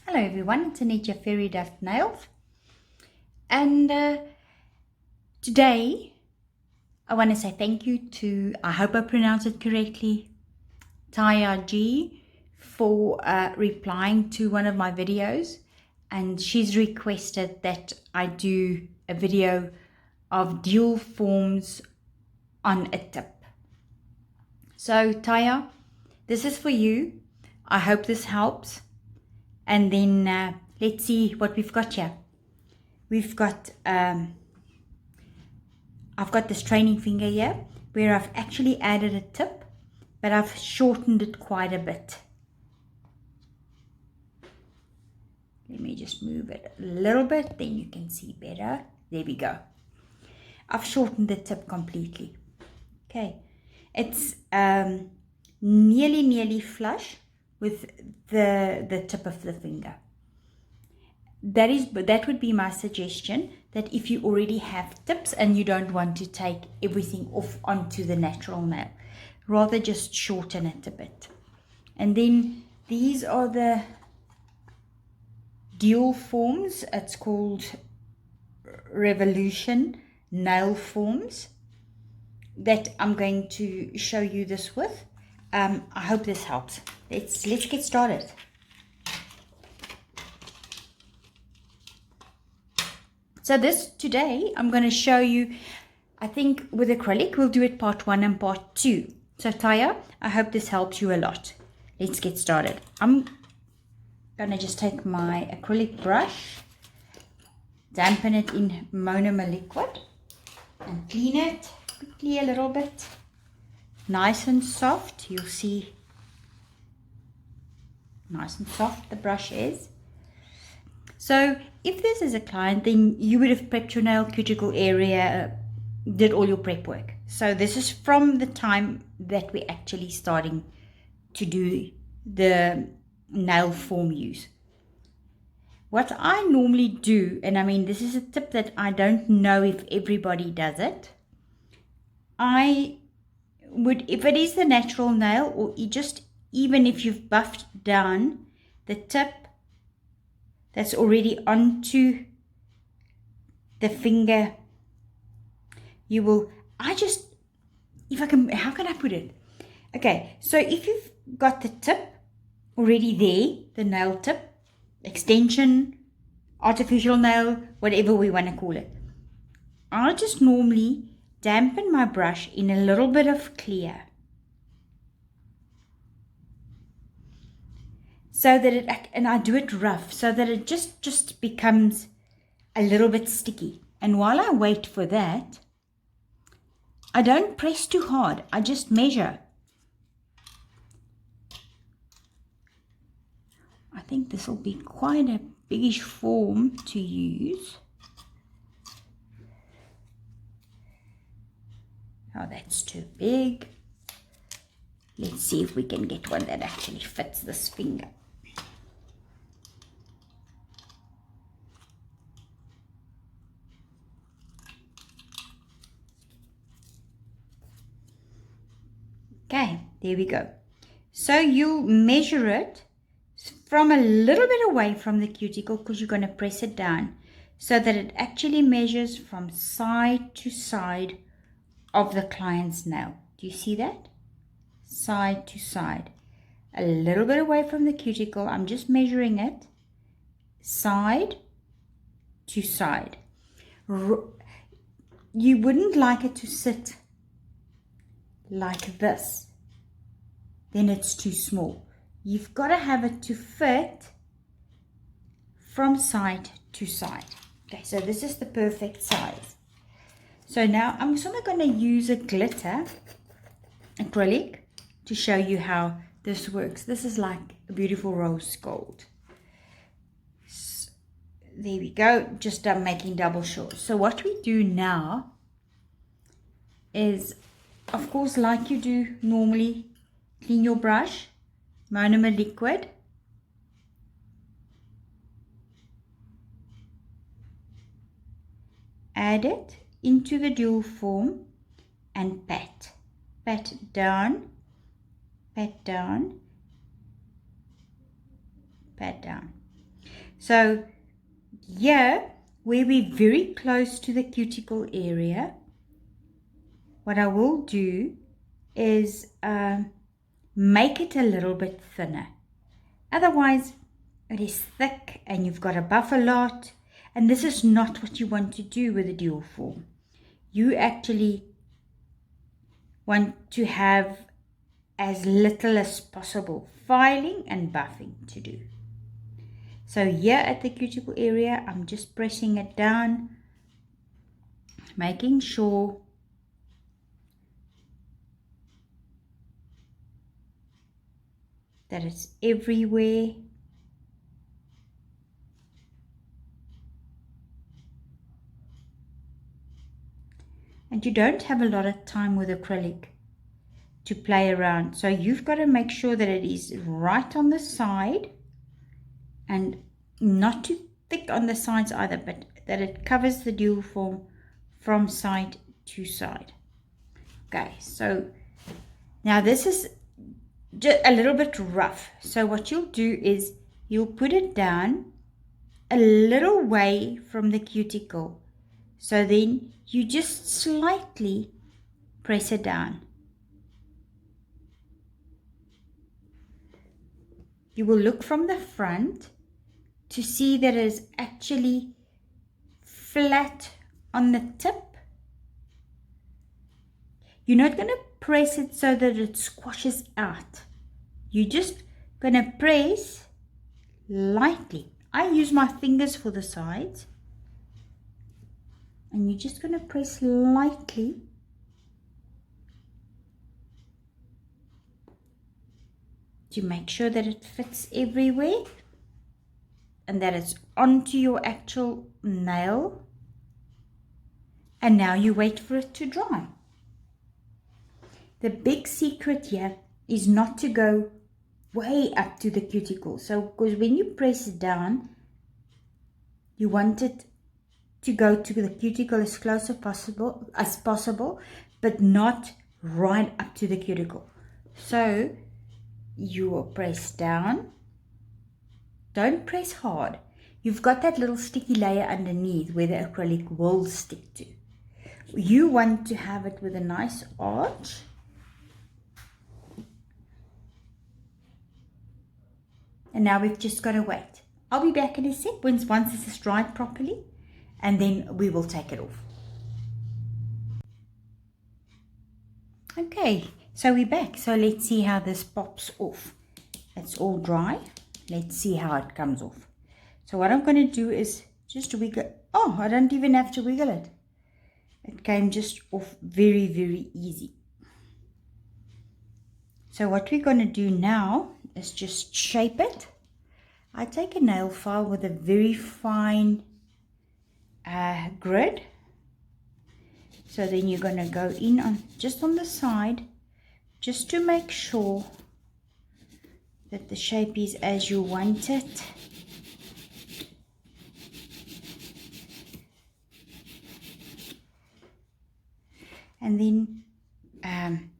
Hello everyone, it's Anita Fairy Dust Nails, and today I want to say thank you to, I hope I pronounced it correctly, Taya G, for replying to one of my videos, and she's requested that I do a video of dual forms on a tip. So Taya, this is for you. I hope this helps. And then let's see what we've got here. We've got, I've got this training finger here where I've actually added a tip, but I've shortened it quite a bit. Let me just move it a little bit, then you can see better. There we go. I've shortened the tip completely. Okay, it's nearly flush with the tip of the finger. That would be my suggestion, that if you already have tips and you don't want to take everything off onto the natural nail, rather just shorten it a bit. And then these are the dual forms. It's called Revolution nail forms that I'm going to show you this with. I hope this helps. Let's get started. So today I'm going to show you, I think with acrylic we'll do it part 1 and part 2. So Taya, I hope this helps you a lot. Let's get started. I'm going to just take my acrylic brush, dampen it in monomer liquid, and clean it quickly a little bit. Nice and soft, you'll see. Nice and soft the brush is. So if this is a client, then you would have prepped your nail cuticle area, did all your prep work. So this is from the time that we're actually starting to do the nail form use. What I normally do, and I mean this is a tip that I don't know if everybody does it, I would, if it is the natural nail, or even if you've buffed down the tip that's already onto the finger, you will, if I can, how can I put it? Okay, so if you've got the tip already there, the nail tip, extension, artificial nail, whatever we want to call it, I'll just normally dampen my brush in a little bit of clear, so that and I do it rough, so that it just becomes a little bit sticky. And while I wait for that, I don't press too hard, I just measure. I think this will be quite a biggish form to use. Oh, that's too big. Let's see if we can get one that actually fits this finger. Okay, there we go. So you'll measure it from a little bit away from the cuticle, because you're going to press it down so that it actually measures from side to side of the client's nail. Do you see that? Side to side. A little bit away from the cuticle. I'm just measuring it side to side. You wouldn't like it to sit like this, then it's too small. You've got to have it to fit from side to side. Okay, so this is the perfect size. So now I'm also going to use a glitter acrylic to show you how this works. This is like a beautiful rose gold. So there we go, just making double sure. So what we do now is, of course, like you do normally, clean your brush, monomer liquid, add it into the dual form, and pat down, pat down, pat down. So here, where we're very close to the cuticle area, what I will do is make it a little bit thinner. Otherwise, it is thick and you've got to buff a lot. And this is not what you want to do with a dual form. You actually want to have as little as possible filing and buffing to do. So here at the cuticle area, I'm just pressing it down, making sure that it's everywhere. And you don't have a lot of time with acrylic to play around. So you've got to make sure that it is right on the side and not too thick on the sides either, but that it covers the dual form from side to side. Okay, so now this is just a little bit rough. So what you'll do is you'll put it down a little way from the cuticle. So then you just slightly press it down. You will look from the front to see that it is actually flat on the tip. You're not going to press it so that it squashes out. You're just going to press lightly. I use my fingers for the sides. And you're just going to press lightly to make sure that it fits everywhere and that it's onto your actual nail. And now you wait for it to dry. The big secret here is not to go way up to the cuticle. So, because when you press it down, you want it to go to the cuticle as close as possible, but not right up to the cuticle. So you will press down. Don't press hard. You've got that little sticky layer underneath where the acrylic will stick to. You want to have it with a nice arch. And now we've just got to wait. I'll be back in a sec once this is dried properly, and then we will take it off. Okay, so we're back. So let's see how this pops off. It's all dry. Let's see how it comes off. So what I'm going to do is just wiggle. Oh, I don't even have to wiggle it. It came just off very, very easy. So what we're going to do now is just shape it. I take a nail file with a very fine grid. So then you're going to go in on just on the side, just to make sure that the shape is as you want it. And then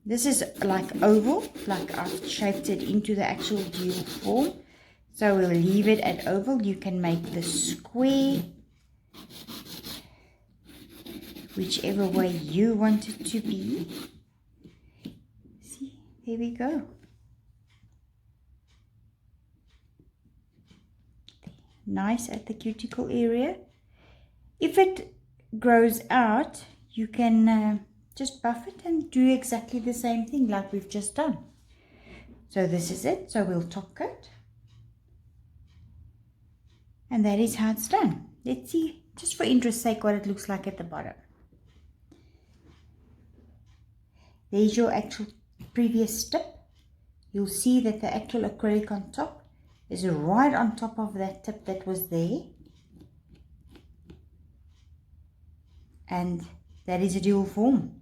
this is like oval, like I've shaped it into the actual dual form. So we'll leave it at oval. You can make the square, whichever way you want it to be. See, there we go. Nice at the cuticle area. If it grows out, you can just buff it and do exactly the same thing like we've just done. So this is it. So we'll top coat. And that is how it's done. Let's see, just for interest's sake, what it looks like at the bottom. There's your actual previous tip. You'll see that the actual acrylic on top is right on top of that tip that was there. And that is a dual form.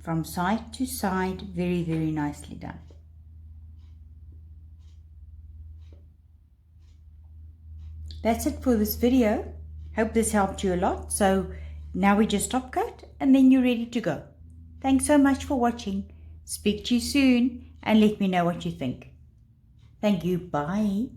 From side to side, very, very nicely done. That's it for this video. Hope this helped you a lot. So now we just top coat and then you're ready to go. Thanks so much for watching. Speak to you soon and let me know what you think. Thank you. Bye.